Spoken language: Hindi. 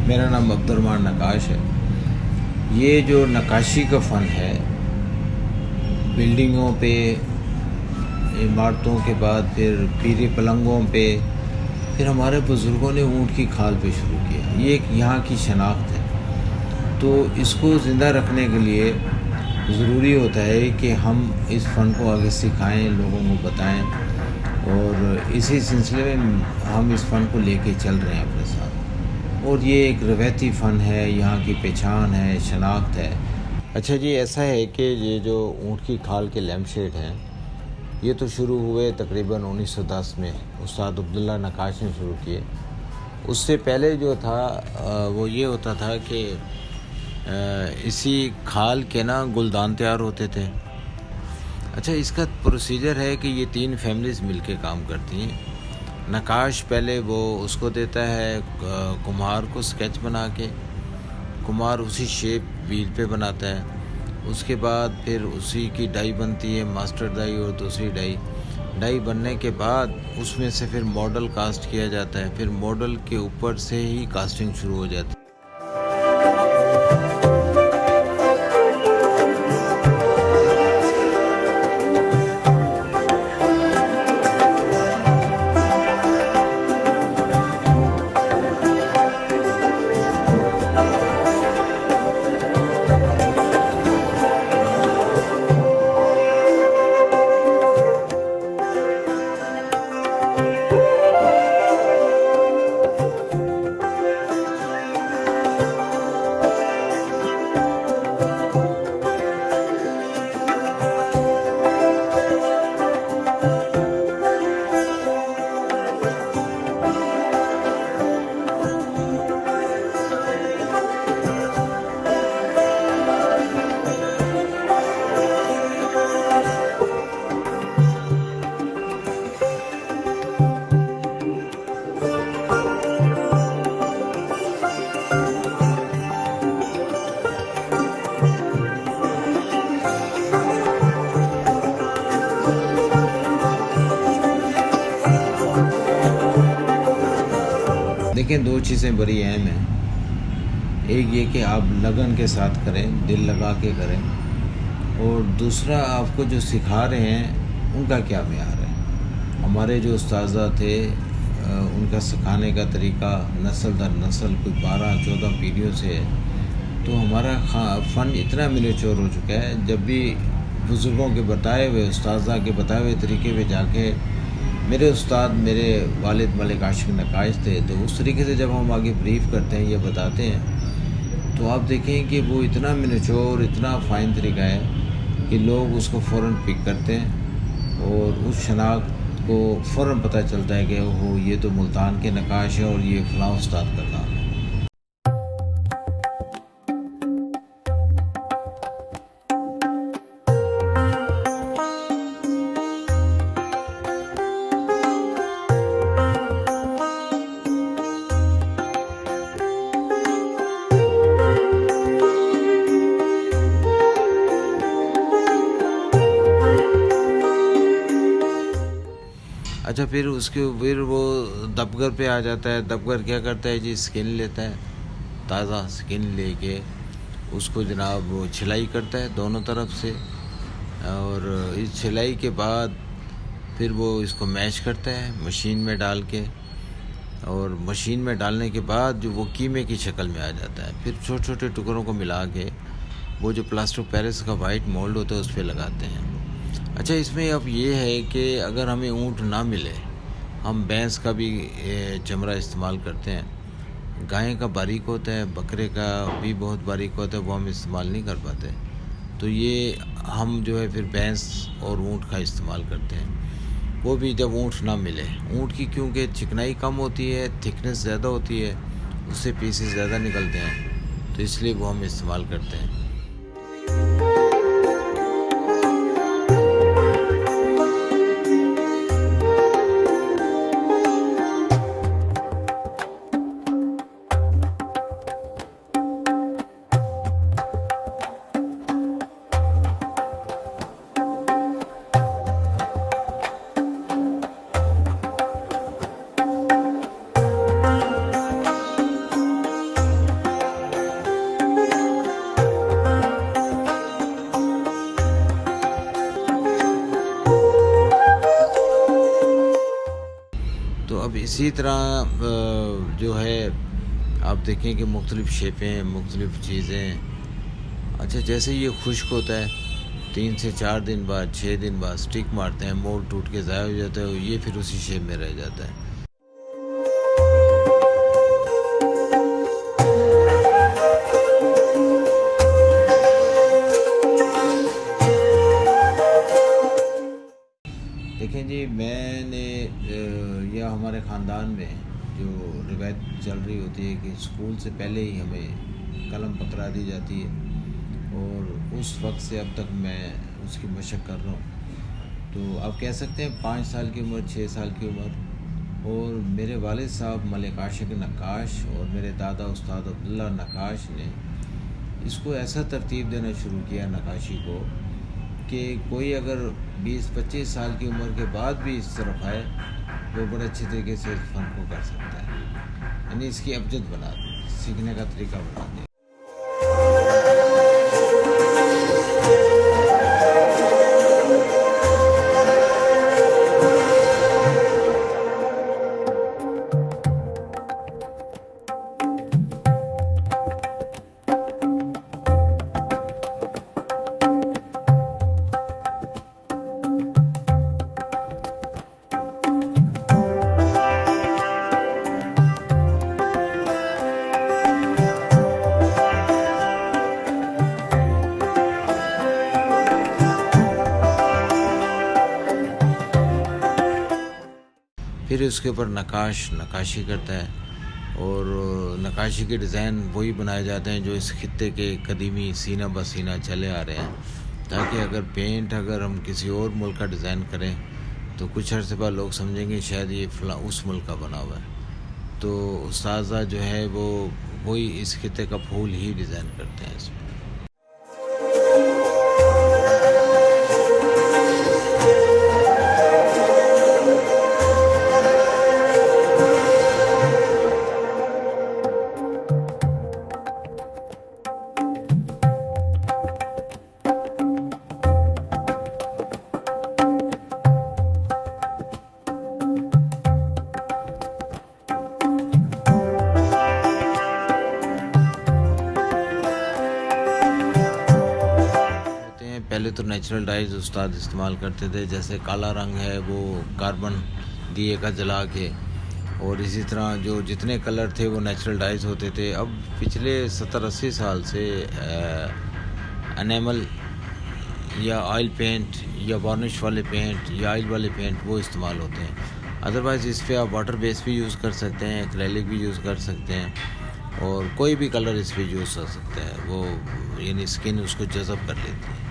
मेरा नाम अब्दुर्रहमान नक्काश है। ये जो नक्काशी का फ़न है, बिल्डिंगों पे, इमारतों के बाद फिर पीले पलंगों पे, फिर हमारे बुज़ुर्गों ने ऊँट की खाल पे शुरू किया। ये एक यहाँ की शनाख्त है। तो इसको ज़िंदा रखने के लिए ज़रूरी होता है कि हम इस फ़न को आगे सिखाएं, लोगों को बताएं, और इसी सिलसिले में हम इस फ़न को लेके चल रहे हैं अपने साथ। और ये एक रवायती फ़न है, यहाँ की पहचान है, शनाख्त है। अच्छा जी, ऐसा है कि ये जो ऊँट की खाल के लैम्प शेड हैं, ये तो शुरू हुए तकरीबन 1910 में उस्ताद अब्दुल्ला नक्काश ने शुरू किए। उससे पहले जो था वो ये होता था कि इसी खाल के ना गुलदान तैयार होते थे। अच्छा, इसका प्रोसीजर है कि ये 3 फैमिलीज़ मिलके काम करती हैं। नक्काश पहले वो उसको देता है कुम्हार को स्केच बना के, कुम्हार उसी शेप व्हील पे बनाता है। उसके बाद फिर उसी की डाई बनती है, मास्टर डाई और दूसरी डाई। डाई बनने के बाद उसमें से फिर मॉडल कास्ट किया जाता है। फिर मॉडल के ऊपर से ही कास्टिंग शुरू हो जाती है। देखें, 2 चीज़ें बड़ी अहम हैं। एक ये कि आप लगन के साथ करें, दिल लगा के करें, और दूसरा आपको जो सिखा रहे हैं उनका क्या मेयार है। हमारे जो उस्ताज़ा थे, उनका सिखाने का तरीका नस्ल दर नस्ल कोई 12-14 पीढ़ियों से है। तो हमारा फ़न इतना मिनिएचर हो चुका है, जब भी बुज़ुर्गों के बताए हुए, उस्ताज़ा के बताए हुए तरीके पे जाके, मेरे उस्ताद मेरे वालिद मलिक आशिक नक्काश थे, तो उस तरीके से जब हम आगे ब्रीफ़ करते हैं या बताते हैं, तो आप देखें कि वो इतना मिनिएचर, इतना फ़ाइन तरीका है कि लोग उसको फ़ौरन पिक करते हैं, और उस शनाख्त को फ़ौरन पता चलता है कि ओहो, ये तो मुल्तान के नक्काश है और ये फ़लाँ उस्ताद का काम है। अच्छा, फिर वो दबगर पे आ जाता है। दबगर क्या करता है जी, स्किन लेता है, ताज़ा स्किन लेके उसको जनाब वो छिलाई करता है दोनों तरफ से, और इस छिलाई के बाद फिर वो इसको मैश करता है मशीन में डाल के, और मशीन में डालने के बाद जो वो कीमे की शक्ल में आ जाता है। फिर छोटे छोटे टुकड़ों को मिला के वो जो प्लास्टर ऑफ पेरिस का वाइट मोल्ड होता है उस पर लगाते हैं। अच्छा, इसमें अब ये है कि अगर हमें ऊँट ना मिले, हम भैंस का भी चमड़ा इस्तेमाल करते हैं। गाय का बारीक होता है, बकरे का भी बहुत बारीक होता है, वो हम इस्तेमाल नहीं कर पाते। तो ये हम जो है फिर भैंस और ऊँट का इस्तेमाल करते हैं। वो भी जब ऊँट ना मिले, ऊँट की क्योंकि चिकनाई कम होती है, थिकनेस ज़्यादा होती है, उससे पीसेस ज़्यादा निकलते हैं, तो इसलिए वो हम इस्तेमाल करते हैं। इसी तरह जो है आप देखें कि मुख्तलिफ़ शेपें, मुख्तलिफ़ चीज़ें। अच्छा, जैसे ये खुश्क होता है 3 से 4 दिन बाद, 6 दिन बाद स्टिक मारते हैं, मोल्ड टूट के ज़ाया हो जाता है और ये फिर उसी शेप में रह जाता है। देखें जी, मैंने यह हमारे ख़ानदान में जो रिवायत चल रही होती है कि स्कूल से पहले ही हमें कलम पकड़ा दी जाती है, और उस वक्त से अब तक मैं उसकी मशक कर रहा हूँ। तो आप कह सकते हैं 5 साल की उम्र, 6 साल की उम्र, और मेरे वालिद साहब मलिक आशिक नक्काश और मेरे दादा उस्ताद अब्दुल्ला नक्काश ने इसको ऐसा तरतीब देना शुरू किया नक्काशी को कि कोई अगर 20-25 साल की उम्र के बाद भी इस तरफ आए वो बड़े अच्छे तरीके से इस फ़न को कर सकता है, यानी इसकी अबजद बना दी, सीखने का तरीका बना दिया। फिर उसके ऊपर नक्काशी करता है, और नक्काशी के डिज़ाइन वही बनाए जाते हैं जो इस खित्ते के कदीमी सीना ब सीना चले आ रहे हैं, ताकि अगर हम किसी और मुल्क का डिज़ाइन करें तो कुछ अर्से बाद लोग समझेंगे शायद ये फ़लाँ उस मुल्क का बना हुआ है। तो उस्ताज़ा जो है वो वही इस खित्ते का फूल ही डिज़ाइन करते हैं इसमें। पहले तो नेचुरल डाइज उस्ताद इस्तेमाल करते थे, जैसे काला रंग है वो कार्बन दिए का जला के, और इसी तरह जो जितने कलर थे वो नेचुरल डाइज होते थे। अब पिछले 70-80 साल से एनेमल या ऑयल पेंट या वार्निश वाले पेंट या ऑयल वाले पेंट वो इस्तेमाल होते हैं। अदरवाइज़ इस पर आप वाटर बेस भी यूज़ कर सकते हैं, एक्रेलिक भी यूज़ कर सकते हैं, और कोई भी कलर इस पर यूज़ कर सकते हैं, वो यानी स्किन उसको जज़ब कर लेती है।